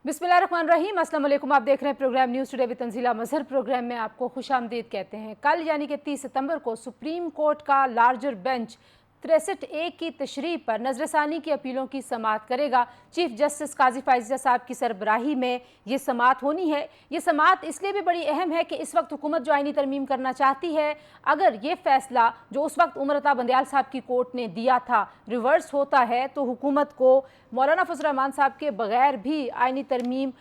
बिस्मिल्लाहिर्रहमानिर्रहीम, अस्सलाम वालेकुम। आप देख रहे हैं programme news today with Tanzila Mazhar. Programme में आपको खुशामदीद कहते हैं। कल यानी कि 30 सितंबर को सुप्रीम कोर्ट का लार्जर बेंच 63A की तशरीह पर नजरसानी की अपीलों की समाअत करेगा। चीफ जस्टिस काजी फायज़ा साहब की सरबराही में ये समाअत होनी है। ये समाअत इसलिए भी बड़ी अहम है कि इस वक्त हुकूमत जो आईनी तरमीम करना चाहती है, अगर ये फैसला जो उस वक्त उमर अता बंदयाल साहब की कोर्ट ने दिया था रिवर्स होता है तो हुकूमत को मौलाना फजल रहमान साहब के बगैर भी आईनी तरमीम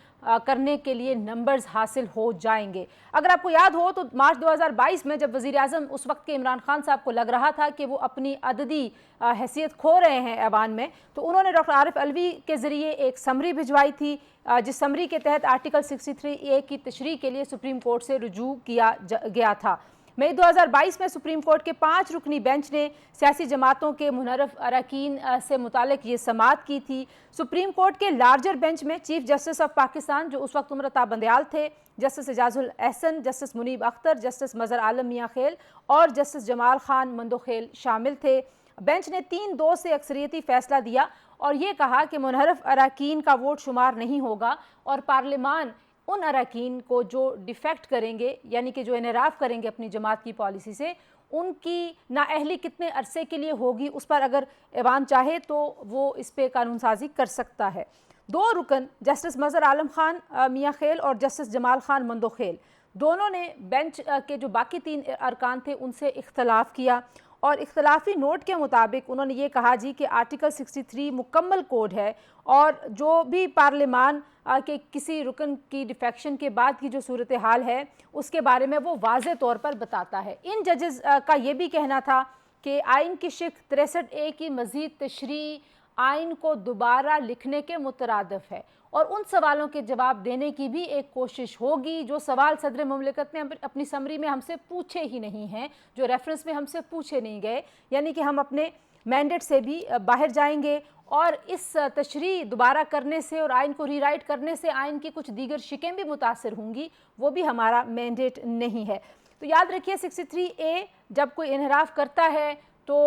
करने के लिए नंबर्स हासिल हो जाएंगे। अगर आपको याद हो तो मार्च 2022 में जब वज़ीर आज़म उस वक्त के इमरान खान साहब को लग रहा था कि वो अपनी अददी हैसियत खो रहे हैं ऐवान में, तो उन्होंने डॉक्टर आरिफ अलवी के ज़रिए एक समरी भिजवाई थी, जिस समरी के तहत आर्टिकल 63A की तशरीह के लिए सुप्रीम कोर्ट से रुजू किया गया था। मई 2022 में सुप्रीम कोर्ट के 5 रुकनी बेंच ने सियासी जमातों के मुनर्रफ अरकान से मुतालिक ये समाअत की थी। सुप्रीम कोर्ट के लार्जर बेंच में चीफ जस्टिस ऑफ पाकिस्तान जो उस वक्त उमर अता बंदयाल थे, justice Ijazul Ahsan, justice Munib Akhtar, justice Mazhar Alam Mian Khel और जस्टिस जमाल खान मंदोखेल शामिल थे। बेंच ने 3-2 से अक्सरियती फैसला दिया और ये कहा कि मुनहरफ अरकान का वोट शुमार नहीं होगा और पार्लियामान उन अरकान को जो डिफेक्ट करेंगे यानी कि जो इनहराफ करेंगे अपनी जमात की पॉलिसी से, उनकी नाअहली कितने अरसे के लिए होगी उस पर अगर ऐवान चाहे तो वो इस पर कानून साजी कर सकता है। 2 रुकन जस्टिस मज़हर आलम खान मियाँ खेल और जस्टिस जमाल खान मंदोखेल दोनों ने बेंच के जो बाकी 3 अरकान थे उनसे इख्तलाफ किया और इख्तलाफी नोट के मुताबिक उन्होंने ये कहा जी कि आर्टिकल 63 मुकम्मल कोड है और जो भी पार्लियामान के किसी रुकन की डिफेक्शन के बाद की जो सूरत हाल है उसके बारे में वो वाज़े तौर पर बताता है। इन जजेस का ये भी कहना था कि आइन की शिक 63A की मज़ीद तशरीह आइन को दोबारा लिखने के मुतरादिफ है और उन सवालों के जवाब देने की भी एक कोशिश होगी जो सवाल सदर मुमलिकत ने अपनी समरी में हमसे पूछे ही नहीं हैं, जो रेफरेंस में हमसे पूछे नहीं गए, यानी कि हम अपने मैंडेट से भी बाहर जाएंगे और इस तशरीह दोबारा करने से और आइन को रीराइट करने से आइन की कुछ दीगर शिकें भी मुतासर होंगी, वो भी हमारा मैंडेट नहीं है। तो याद रखिए 63A जब कोई इनहराफ करता है तो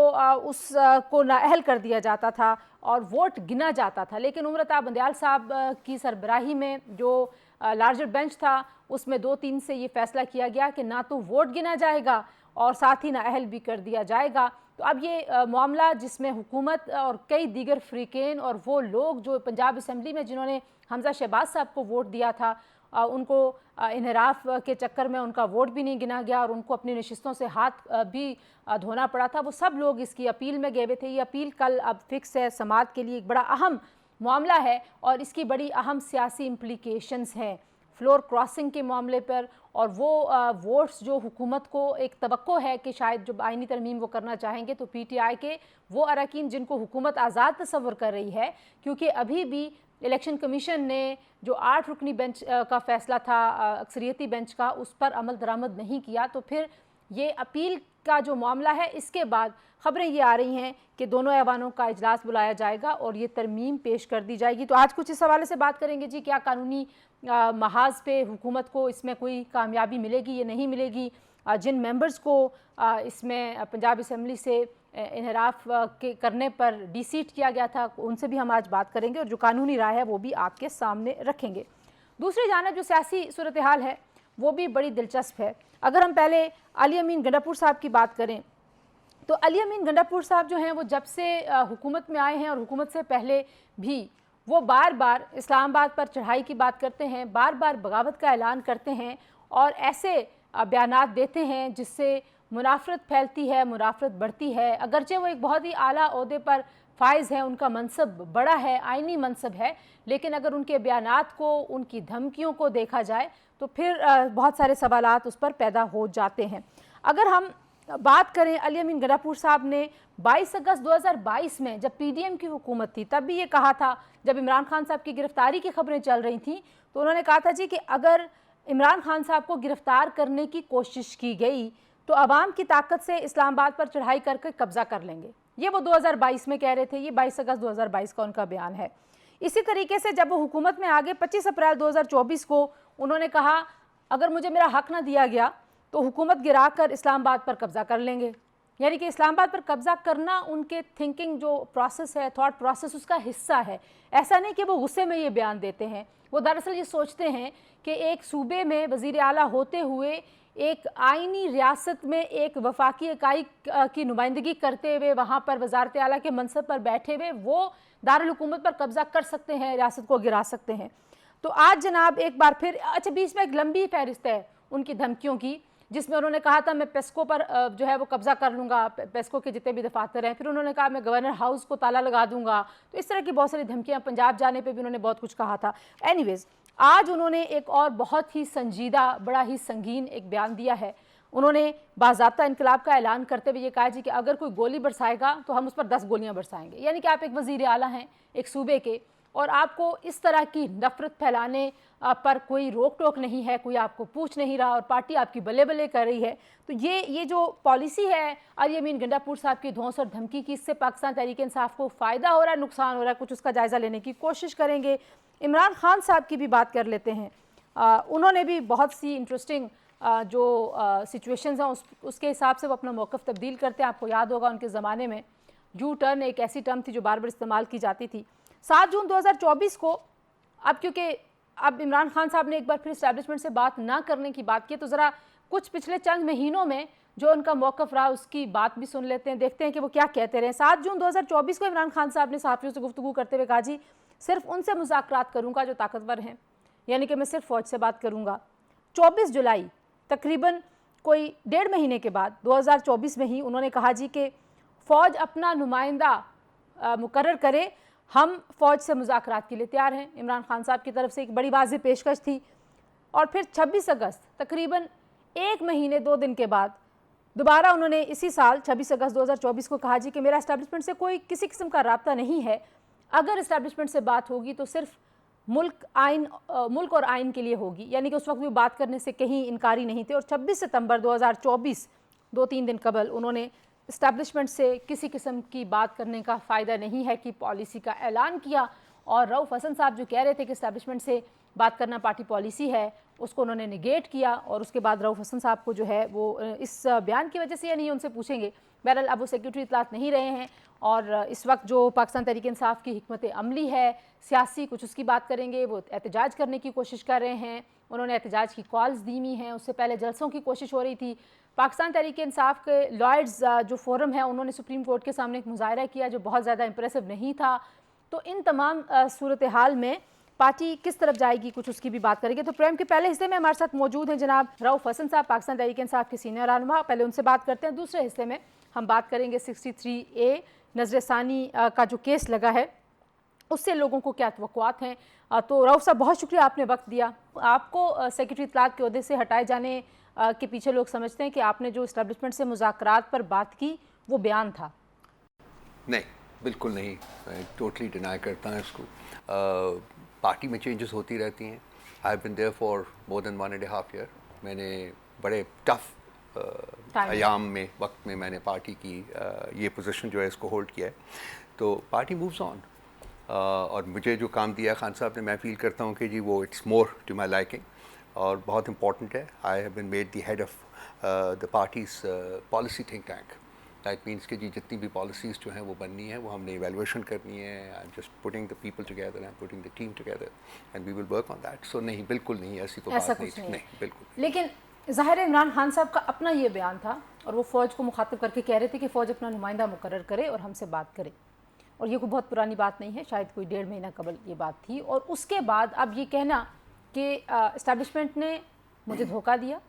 उसको नाअहल कर दिया जाता था और वोट गिना जाता था, लेकिन उमर अता बंदयाल साहब की सरबराही में जो लार्जर बेंच था उसमें 2-3 से ये फैसला किया गया कि ना तो वोट गिना जाएगा और साथ ही नाअहल भी कर दिया जाएगा। तो अब ये मामला जिसमें हुकूमत और कई दीगर फ्रीकेन और वो लोग जो पंजाब असम्बली में जिन्होंने हमजा शहबाज साहब को वोट दिया था उनको इनहराफ के चक्कर में उनका वोट भी नहीं गिना गया और उनको अपनी नशिस्तों से हाथ भी धोना पड़ा था, वो सब लोग इसकी अपील में गए हुए थे। ये अपील कल अब फिक्स है, समाअत के लिए एक बड़ा अहम मामला है और इसकी बड़ी अहम सियासी इम्प्लीकेशंस हैं फ्लोर क्रॉसिंग के मामले पर और वो वोट्स जो हुकूमत को एक तवक्को है कि शायद जब आइनी तरमीम वो करना चाहेंगे तो PTI के वो अरकान जिनको हुकूमत आज़ाद तस्वर कर रही है, क्योंकि अभी भी इलेक्शन कमीशन ने जो 8 रुकनी बेंच का फ़ैसला था अक्सरियती बेंच का उस पर अमल दरामद नहीं किया, तो फिर ये अपील का जो मामला है इसके बाद ख़बरें ये आ रही हैं कि दोनों ऐवानों का इजलास बुलाया जाएगा और ये तरमीम पेश कर दी जाएगी। तो आज कुछ इस हवाले से बात करेंगे जी, क्या कानूनी महाज पे हुकूमत को इसमें कोई कामयाबी मिलेगी या नहीं मिलेगी, जिन मेंबर्स को इसमें पंजाब असम्बली से इनहराफ के करने पर डिसीट किया गया था उनसे भी हम आज बात करेंगे और जो कानूनी राय है वो भी आपके सामने रखेंगे। दूसरी जानिब जो सियासी सूरत हाल है वो भी बड़ी दिलचस्प है। अगर हम पहले अली अमीन गंडापुर साहब की बात करें तो अली अमीन गंडापुर साहब जो हैं वो जब से हुकूमत में आए हैं और हुकूमत से पहले भी वो बार बार इस्लामाबाद पर चढ़ाई की बात करते हैं, बार बार बगावत का ऐलान करते हैं और ऐसे बयानात देते हैं जिससे मुनाफरत फैलती है, मुनाफरत बढ़ती है। अगरचे वो एक बहुत ही आला ओहदे पर फाइज है, उनका मनसब बड़ा है, आइनी मनसब है, लेकिन अगर उनके बयानात को, उनकी धमकियों को देखा जाए तो फिर बहुत सारे सवालात उस पर पैदा हो जाते हैं। अगर हम बात करें अली अमीन गंडापुर साहब ने 22 अगस्त 2022 में जब PDM की हुकूमत थी तब भी ये कहा था, जब इमरान खान साहब की गिरफ्तारी की खबरें चल रही थी तो उन्होंने कहा था जी कि अगर इमरान खान साहब को गिरफ्तार करने की कोशिश की गई तो अवाम की ताकत से इस्लामाबाद पर चढ़ाई करके कब्जा कर लेंगे। ये वो 2022 में कह रहे थे, ये 22 अगस्त 2022 का उनका बयान है। इसी तरीके से जब वो हुकूमत में आगे 25 अप्रैल 2024 को उन्होंने कहा अगर मुझे मेरा हक ना दिया गया तो हुकूमत गिरा कर इस्लामाबाद पर कब्जा कर लेंगे। यानी कि इस्लामाबाद पर कब्जा करना उनके थिंकिंग जो प्रोसेस है, थॉट प्रोसेस, उसका हिस्सा है। ऐसा नहीं कि वो गुस्से में ये बयान देते हैं, वो दरअसल ये सोचते हैं कि एक सूबे में वज़ीर आला होते हुए एक आइनी रियासत में एक वफाकी इकाई की नुमाइंदगी करते हुए वहाँ पर वज़ारत आला के मनसब पर बैठे हुए वो दारुल हुकूमत पर कब्जा कर सकते हैं, रियासत को गिरा सकते हैं। तो आज जनाब एक बार फिर, अच्छा बीच में एक लंबी फहरिस्त है उनकी धमकियों की, जिसमें उन्होंने कहा था मैं पेस्को पर जो है वो कब्जा कर लूँगा, पेस्को के जितने भी दफातर हैं। फिर उन्होंने कहा मैं गवर्नर हाउस को ताला लगा दूंगा। तो इस तरह की बहुत सारी धमकियाँ, पंजाब जाने पे भी उन्होंने बहुत कुछ कहा था। एनीवेज, आज उन्होंने एक और बहुत ही संजीदा, बड़ा ही संगीन एक बयान दिया है। उन्होंने बाज़ाब्ता इनकलाब का ऐलान करते हुए ये कहा जी कि अगर कोई गोली बरसाएगा तो हम उस पर 10 गोलियाँ बरसाएंगे। यानी कि आप एक वज़ीर आला हैं एक सूबे के, और आपको इस तरह की नफरत फैलाने पर कोई रोक टोक नहीं है, कोई आपको पूछ नहीं रहा, और पार्टी आपकी बल्ले बल्ले कर रही है। तो ये जो पॉलिसी है अली अमीन गंडापुर साहब की धौंस और धमकी की, इससे पाकिस्तान तहरीक इंसाफ को फ़ायदा हो रहा है, नुकसान हो रहा है, कुछ उसका जायज़ा लेने की कोशिश करेंगे। इमरान खान साहब की भी बात कर लेते हैं। उन्होंने भी बहुत सी इंटरेस्टिंग जो सिचुएशंस हैं उसके हिसाब से वो अपना मौक़िफ़ तब्दील करते हैं। आपको याद होगा उनके ज़माने में यू टर्न एक ऐसी टर्म थी जो बार बार इस्तेमाल की जाती थी। 7 जून 2024 को, अब क्योंकि अब इमरान खान साहब ने एक बार फिर इस्टेब्लिशमेंट से बात ना करने की बात की, तो ज़रा कुछ पिछले चंद महीनों में जो उनका मौक़िफ़ रहा उसकी बात भी सुन लेते हैं, देखते हैं कि वो क्या कहते रहे। 7 जून 2024 को इमरान खान साहब ने सहाफ़ियों से गुफ्तगू करते हुए कहा जी सिर्फ उनसे मुज़ाकरात करूँगा जो ताकतवर हैं, यानी कि मैं सिर्फ फ़ौज से बात करूँगा। 24 जुलाई तकरीबन कोई 1.5 महीने के बाद 2024 में ही उन्होंने कहा जी कि फ़ौज अपना नुमाइंदा मुकर्रर करे, हम फ़ौज से मुज़ाकरात के लिए तैयार हैं। इमरान खान साहब की तरफ से एक बड़ी वाज़ेह पेशकश थी। और फिर 26 अगस्त तकरीबन 1 महीने 2 दिन के बाद दोबारा उन्होंने इसी साल 26 अगस्त 2024 को कहा जी कि मेरा इस्टेब्लिशमेंट से कोई किसी किस्म का राब्ता नहीं है, अगर इस्टेब्लिशमेंट से बात होगी तो सिर्फ मुल्क और आइन के लिए होगी। यानी कि उस वक्त भी बात करने से कहीं इनकारी नहीं थे। और 26 सितंबर 2024, 2-3 दिन कबल, उन्होंने इस्टेब्लिशमेंट से किसी किस्म की बात करने का फ़ायदा नहीं है कि पॉलिसी का ऐलान किया। और रऊफ़ हसन साहब जो कह रहे थे कि इस्टेब्लिशमेंट से बात करना पार्टी पॉलिसी है, उसको उन्होंने निगेट किया। और उसके बाद रऊफ़ हसन साहब को जो है वो इस बयान की वजह से या नहीं, उनसे पूछेंगे। बहरहाल अब वो सेक्रेटरी इत्तलात नहीं रहे हैं, और इस वक्त जो पाकिस्तान तहरीक इंसाफ की हिकमत अमली है सियासी, कुछ उसकी बात करेंगे। वो एहतजाज करने की कोशिश कर रहे हैं, उन्होंने एहतजाज की कॉल्स दी हुई हैं। उससे पहले जलसों की कोशिश हो रही थी। पाकिस्तान तहरीक इंसाफ के लॉयर्स जो फोरम है, उन्होंने सुप्रीम कोर्ट के सामने एक मुजाहरा किया जो बहुत ज़्यादा इंप्रेसिव नहीं था। तो इन तमाम सूरत हाल में पार्टी किस तरफ जाएगी, कुछ उसकी भी बात करेंगे। तो प्रोग्राम के पहले हिस्से में हमारे साथ मौजूद हैं जनाब रऊफ़ हसन साहब, पाकिस्तान तहरीक इंसाफ के सीनियर रहनुमा। पहले उनसे बात करते हैं। दूसरे हिस्से में हम बात करेंगे 63A नजरसानी का जो केस लगा है उससे लोगों को क्या तवक्कुआत हैं। तो रऊफ़ साहब बहुत शुक्रिया, आपने वक्त दिया। आपको सेक्रेटरी इत्तलात के ओहदे से हटाए जाने के पीछे लोग समझते हैं कि आपने जो इस्टेब्लिशमेंट से मुज़ाकरात पर बात की वो बयान था। नहीं, बिल्कुल नहीं, मैं टोटली डिनाई करता हूँ इसको। पार्टी में चेंजेस होती रहती हैं। I have been there for more than 1.5 year. मैंने बड़े टफ अयाम में वक्त में मैंने पार्टी की ये पोजीशन जो है इसको होल्ड किया है। तो पार्टी मूव्स ऑन, और मुझे जो काम दिया खान साहब ने, मैं फील करता हूँ कि जी वो it's more to my liking और बहुत इंपॉर्टेंट है। I have been made the head of the party's policy think tank. That means कि जी जितनी भी पॉलिसीज़ जो हैं वो बननी है, वो हमने इवेलुएशन करनी है। I am just putting the people together, I am putting the team together and we will work on that. So नहीं, बिल्कुल नहीं, ऐसी तो बात नहीं थी। नहीं, बिल्कुल। लेकिन ज़ाहिर है इमरान खान साहब का अपना ये बयान था, और वो फ़ौज को मुखातिब करके कह रहे थे कि फ़ौज अपना नुमाइंदा मुकर्रर करे और हमसे बात करे। और ये कोई बहुत पुरानी बात नहीं है, शायद कोई 1.5 महीना कबल ये बात थी। और उसके बाद अब ये कहना कि इस्टेब्लिशमेंट ने मुझे धोखा दिया,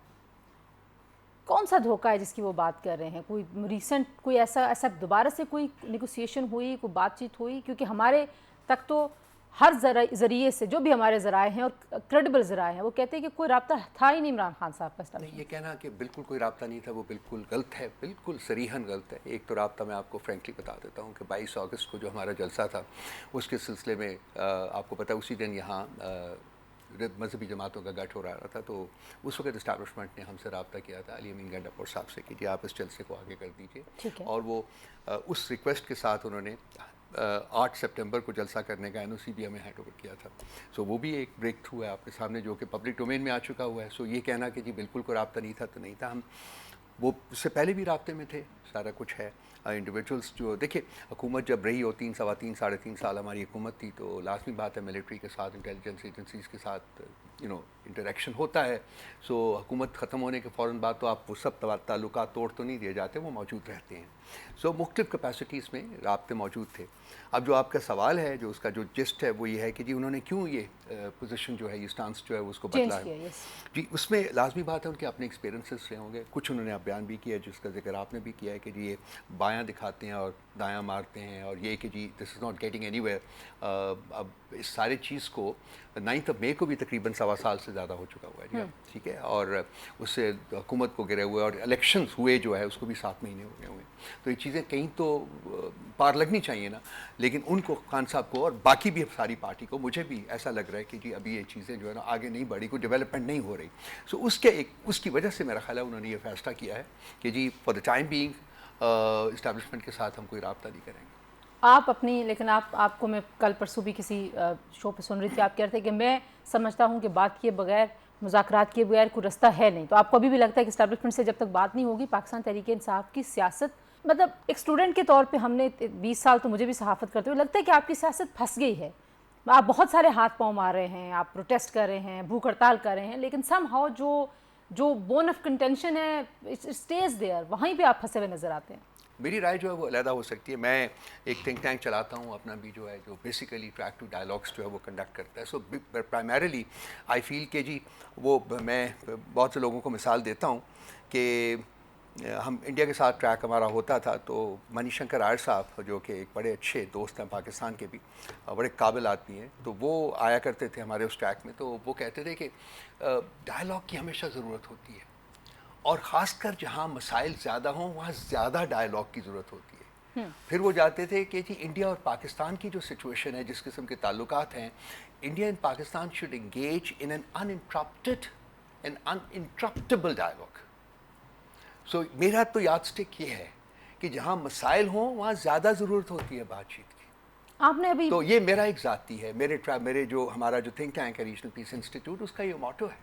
कौन सा धोखा है जिसकी वो बात कर रहे हैं? कोई रिसेंट कोई ऐसा दोबारा से कोई नेगोशिएशन हुई, कोई बातचीत हुई? क्योंकि हमारे तक तो हर ज़रिए से जो भी हमारे ज़राए हैं और क्रेडिबल ज़राए हैं वो कहते हैं कि कोई राब्ता था ही नहीं इमरान खान साहब का। नहीं, ये कहना कि बिल्कुल कोई राब्ता नहीं था वो बिल्कुल गलत है, बिल्कुल सरीहन गलत है। एक तो राब्ता मैं आपको फ्रेंकली बता देता हूँ कि 22 अगस्त को जो हमारा जलसा था उसके सिलसिले में आपको पता उसी दिन यहाँ मजहबी जमातों का गठ हो रहा था। तो उस वक्त इस्टेब्लिशमेंट ने हमसे रब्ता किया था अली अमीन गंडापुर साहब से कि जी आप इस जलसे को आगे कर दीजिए। और वो उस रिक्वेस्ट के साथ उन्होंने 8 सितंबर को जलसा करने का NOC भी हमें हैंड ओवर किया था। सो वो भी एक ब्रेक थ्रू है आपके सामने जो कि पब्लिक डोमेन में आ चुका हुआ है। सो ये कहना कि जी बिल्कुल कोई रब्ता नहीं था, तो नहीं था। हम वो उससे पहले भी राब्ते में थे, सारा कुछ है। इंडिविजुअल्स जो देखिए, हुकूमत जब रही हो 3, सवा 3, साढ़े 3 साल हमारी हुकूमत थी, तो लाजमी बात है मिलिट्री के साथ, इंटेलिजेंस एजेंसीज़ के साथ इंटरेक्शन होता है। सो हुकूमत ख़त्म होने के फ़ौरन बाद तो आप वो सब ताल्लुकात तोड़ तो नहीं दिए जाते, वो मौजूद रहते हैं। सो मुख्तलिफ़ कैपेसिटीज़ में राब्ते मौजूद थे। अब जो आपका सवाल है, जो उसका जो जिस्ट है वो ये है कि जी उन्होंने क्यों ये पोजीशन जो है, ये स्टांस जो है उसको बदला है। जी उसमें लाजमी बात है उनके अपने एक्सपीरियंसेस रहे होंगे, कुछ उन्होंने आप बयान भी किया जिसका जिक्र आपने भी किया है कि जी ये बायां दिखाते हैं और दायां मारते हैं, और ये कि जी this is not getting anywhere. अब इस सारे चीज़ को 9 मई को भी तकरीबन 1.25 साल से ज़्यादा हो चुका हुआ है जी, ठीक है, और उससे हुकूमत को गिरे हुए और इलेक्शंस हुए जो है उसको भी 7 महीने हो गए हुए। तो ये चीज़ें कहीं तो पार लगनी चाहिए ना, लेकिन उनको खान साहब को और बाकी भी सारी पार्टी को, मुझे भी ऐसा लग रहा है कि जी अभी ये चीज़ें जो है ना आगे नहीं बढ़ी, कोई डेवलपमेंट नहीं हो रही। सो उसकी वजह से मेरा ख्याल है उन्होंने ये फैसला किया है कि जी for the time being establishment के साथ हम कोई रब्ता नहीं करेंगे। आप अपनी, लेकिन आपको मैं कल परसों भी किसी शो पे सुन रही थी, आप कह रहे थे कि मैं समझता हूँ कि बात किए बगैर, मुज़ाकरात किए बगैर कोई रास्ता है नहीं। तो आपको अभी भी लगता है कि इस्टेब्लिशमेंट से जब तक बात नहीं होगी, पाकिस्तान तहरीक इंसाफ की सियासत, मतलब एक स्टूडेंट के तौर पे हमने 20 साल तो मुझे भी सहाफ़त करते हुए लगता है कि आपकी सियासत फंस गई है। आप बहुत सारे हाथ पाँव मार रहे हैं, आप प्रोटेस्ट कर रहे हैं, भूख हड़ताल कर रहे हैं, लेकिन समहाउ जो बोन ऑफ कंटेंशन है इट स्टेज देयर, वहीं पे आप फंसे हुए नज़र आते हैं। मेरी राय जो है वो अलहदा हो सकती है। मैं एक थिंक टैंक चलाता हूँ अपना भी जो है, जो बेसिकली ट्रैक टू डायलॉग्स जो है वो कंडक्ट करता है। सो प्राइमरीली आई फील कि जी वो, मैं बहुत से लोगों को मिसाल देता हूँ कि हम इंडिया के साथ ट्रैक हमारा होता था, तो मनीशंकर आयर साहब जो कि एक बड़े अच्छे दोस्त हैं पाकिस्तान के भी, बड़े काबिल आदमी हैं, तो वो आया करते थे हमारे उस ट्रैक में। तो वो कहते थे कि डायलॉग की हमेशा ज़रूरत होती है, और ख़ासकर जहाँ मसाइल ज़्यादा हों वहाँ ज़्यादा डायलॉग की ज़रूरत होती है। फिर वो जाते थे कि जी इंडिया और पाकिस्तान की जो सिचुएशन है, जिस किस्म के ताल्लुकात हैं, India and Pakistan should engage in an uninterruptable dialogue. So मेरा तो यादस्टिक ये है कि जहाँ मसाइल हों वहाँ ज़्यादा ज़रूरत होती है बातचीत की। आपने अभी तो ये मेरा एक ज़ाती है, मेरे जो हमारा जो थिंक टैंक है रीजनल पीस इंस्टीट्यूट, उसका ये मोटो है,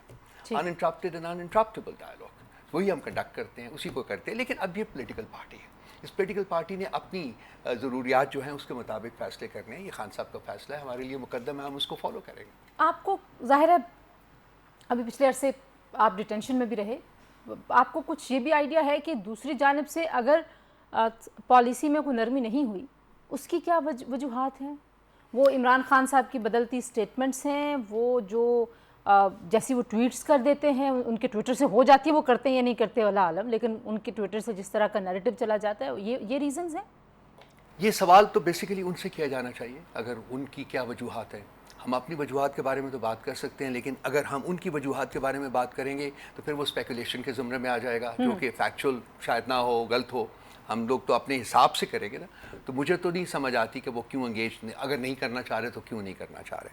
अनइंटरप्टेड एंड अनइंटरप्टेबल डायलॉग। वही हम कंडक्ट करते हैं, उसी को करते हैं। लेकिन अब ये पॉलिटिकल पार्टी है, इस पॉलिटिकल पार्टी ने अपनी ज़रूरियात जो हैं उसके मुताबिक फ़ैसले करने हैं। ये खान साहब का फ़ैसला है, हमारे लिए मुकद्दम है, हम उसको फॉलो करेंगे। आपको ज़ाहिर है अभी पिछले अरसे आप डिटेंशन में भी रहे, आपको कुछ ये भी आइडिया है कि दूसरी जानिब से अगर पॉलिसी में कोई नरमी नहीं हुई, उसकी क्या वजूहात हैं? वो इमरान खान साहब की बदलती स्टेटमेंट्स हैं, वो जो जैसी वो ट्वीट्स कर देते हैं, उनके ट्विटर से हो जाती है, वो करते हैं या नहीं करते वल्लाह आलम, लेकिन उनके ट्विटर से जिस तरह का नैरेटिव चला जाता है, ये रीज़न्स हैं? ये सवाल तो बेसिकली उनसे किया जाना चाहिए, अगर उनकी क्या वजूहात है। हम अपनी वजूहात के बारे में तो बात कर सकते हैं, लेकिन अगर हम उनकी वजूहात के बारे में बात करेंगे तो फिर वो स्पेकुलेशन के ज़ुमरे में आ जाएगा, जो कि फैक्चुअल शायद ना हो, गलत हो। हम लोग तो अपने हिसाब से करेंगे ना। तो मुझे तो नहीं समझ आती कि वो क्यों एंगेज, अगर नहीं करना चाह रहे तो क्यों नहीं करना चाह रहे।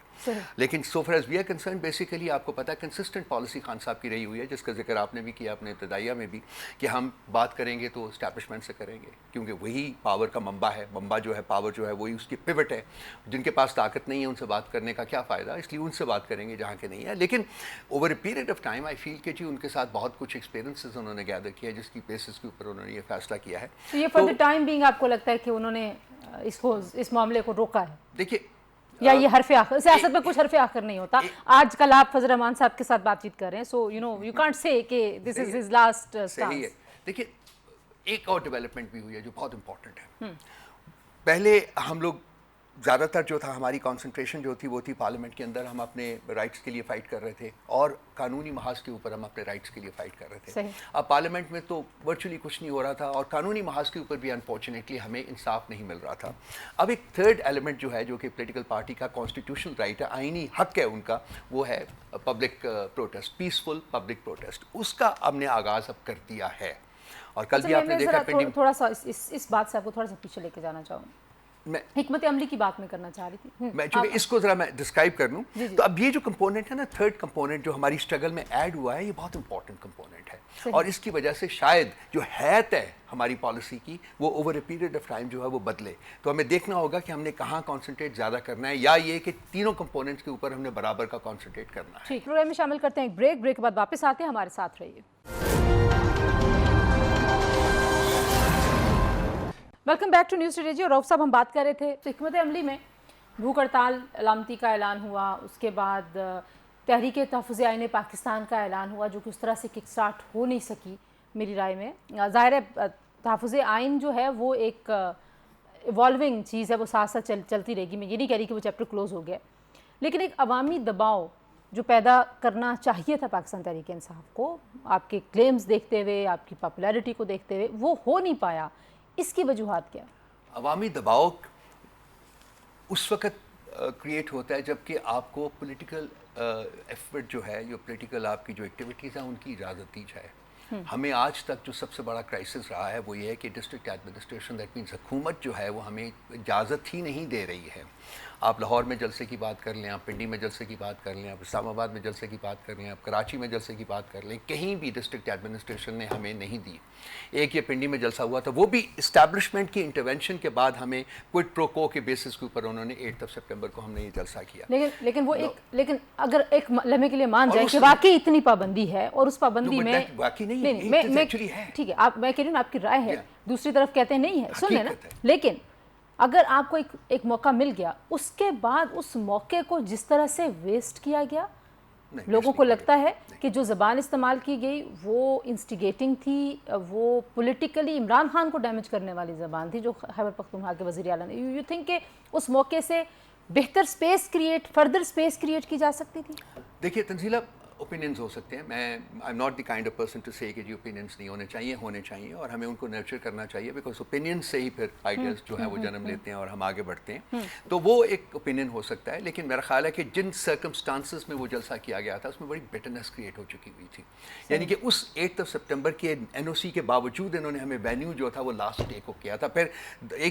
लेकिन so far as we are concern, basically आपको पता है कंसिस्टेंट पॉलिसी खान साहब की रही हुई है, जिसका जिक्र आपने भी किया अपने इब्तदाइया में भी, कि हम बात करेंगे तो इस्टेब्लिशमेंट से करेंगे, क्योंकि वही पावर का मंबा है। मंबा जो है, पावर जो है, वही उसकी पिवट है। जिनके पास ताकत नहीं है उनसे बात करने का क्या फ़ायदा, इसलिए उनसे बात करेंगे जहाँ के नहीं है। लेकिन over a period of time I feel कि जी उनके साथ बहुत कुछ एक्सपीरियंसेस उन्होंने गैदर किया, जिसकी बेसिस के ऊपर उन्होंने ये फैसला किया है। तो ये फॉर द टाइम बीइंग आपको लगता है कि उन्होंने इस मामले को रोका है? देखिए, या ये हरफ़े आखिर, सियासत में कुछ हरफ़े आखिर नहीं होता। आज कल आप फजल रहमान साहब के साथ बातचीत कर रहे हैं, सो यू कांट से कि this is his last stance. देखिए, एक और डेवलपमेंट भी हुई है जो बहुत इंपॉर्टेंट है। पहले हम लोग ज़्यादातर जो था, हमारी कंसंट्रेशन जो थी वो थी पार्लियामेंट के अंदर, हम अपने राइट्स के लिए फ़ाइट कर रहे थे, और कानूनी महाज के ऊपर हम अपने राइट्स के लिए फ़ाइट कर रहे थे। अब पार्लियामेंट में तो वर्चुअली कुछ नहीं हो रहा था, और कानूनी महाज के ऊपर भी अनफॉर्चुनेटली हमें इंसाफ नहीं मिल रहा था। अब एक थर्ड एलिमेंट जो है, जो कि पॉलिटिकल पार्टी का कॉन्स्टिट्यूशनल राइट है, आईनी हक है उनका, वो है public protest, peaceful public protest. उसका हमने आगाज़ अब कर दिया है, और कल भी आपने देखा। थोड़ा सा इस बात से आपको थोड़ा सा पीछे लेके जाना चाहूँगी, मैं हिकमत अमली की बात में करना चाह रही थी। मैं चूँकि इसको ज़रा मैं डिस्क्राइब कर लूँ, तो अब ये जो कंपोनेंट है ना, थर्ड कंपोनेंट जो हमारी स्ट्रगल में ऐड हुआ है, ये बहुत इंपॉर्टेंट कंपोनेंट है, और इसकी वजह से शायद जो हैत है हमारी पॉलिसी की, वो over a period of time जो है वो बदले। तो हमें देखना होगा कि हमने कहाँ कॉन्सेंट्रेट ज़्यादा करना है, या ये कि तीनों कंपोनेंट्स के ऊपर हमने बराबर का कॉन्सेंट्रेट करना है। ठीक, प्रोग्राम में शामिल करते हैं एक ब्रेक के बाद वापस आते हैं, हमारे साथ रहिए। Welcome back to news today जी। और रऊफ साहब, हम बात कर रहे थे तो हिकमत अमली में भूख हड़ताल अलामती का ऐलान हुआ, उसके बाद तहरीक तहफ़्फ़ुज़ आईन पाकिस्तान का ऐलान हुआ जो कि उस तरह से किक स्टार्ट हो नहीं सकी मेरी राय में। ज़ाहिर है तहफ़्फ़ुज़ आइन जो है वो एक इवॉल्विंग चीज़ है, वो साथ साथ चलती रहेगी। मैं ये नहीं कह रही कि वो चैप्टर क्लोज़ हो गया, लेकिन एक अवामी दबाव जो पैदा करना चाहिए था पाकिस्तान तहरीक इंसाफ को, आपके क्लेम्स देखते हुए, आपकी पॉपुलैरिटी को देखते हुए, वो हो नहीं पाया। इसकी वजूहात क्या? अवामी दबाव उस वक़्त क्रिएट होता है जबकि आपको पॉलिटिकल एफर्ट जो है, जो पॉलिटिकल आपकी जो एक्टिविटीज़ हैं उनकी इजाज़त दी जाए। हमें आज तक जो सबसे बड़ा क्राइसिस रहा है वो ये है कि डिस्ट्रिक्ट एडमिनिस्ट्रेशन, दैट मीन्स हुकूमत जो है वो हमें इजाज़त ही नहीं दे रही है। आप लाहौर में जलसे की बात कर लें, आप पिंडी में जलसे की बात कर लें, आप इस्लामाबाद में जलसे की बात कर लें, आप कराची में जलसे की बात कर लें, कहीं भी डिस्ट्रिक्ट एडमिनिस्ट्रेशन ने हमें नहीं दी। एक ये पिंडी में जलसा हुआ था, वो भी इस्टेब्लिशमेंट की इंटरवेंशन के बाद हमें क्विड प्रो को के बेसिस के ऊपर उन्होंने 8 सितंबर को हमने ये जलसा किया। लेकिन वो लेकिन अगर एक लम्हे के लिए मान जाए कि वाकई इतनी पाबंदी है और उस पाबंदी में वाकई नहीं, मैं ठीक है, आप, मैं कह रही हूँ आपकी राय है, दूसरी तरफ कहते हैं नहीं है, सुन लेना। लेकिन अगर आपको एक मौका मिल गया, उसके बाद उस मौके को जिस तरह से वेस्ट किया गया, लोगों को लगता है कि जो ज़बान इस्तेमाल की गई वो इंस्टिगेटिंग थी, वो पॉलिटिकली इमरान खान को डैमेज करने वाली ज़बान थी जो खैबर पख्तूनख्वा के वज़ीर आला ने। यू थिंक कि उस मौके से बेहतर फर्दर स्पेस क्रिएट की जा सकती थी? देखिए तंजीला, ओपिनियंस हो सकते हैं, मैं I am not the kind of person to say कि जी ओपिनियंस नहीं होने चाहिए और हमें उनको नर्चर करना चाहिए, बिकॉज ओपिनियंस से ही फिर आइडियाज़ जो हैं वो जन्म लेते हैं और हम आगे बढ़ते हैं। तो वो एक ओपिनियन हो सकता है, लेकिन मेरा ख्याल है कि जिन सर्कमस्टांसेस में वो जलसा किया गया था उसमें बड़ी बिटरनेस क्रिएट हो चुकी हुई थी। यानी कि उस 8 सितंबर के NOC के बावजूद इन्होंने हमें वेन्यू जो था वो लास्ट डे को किया था, फिर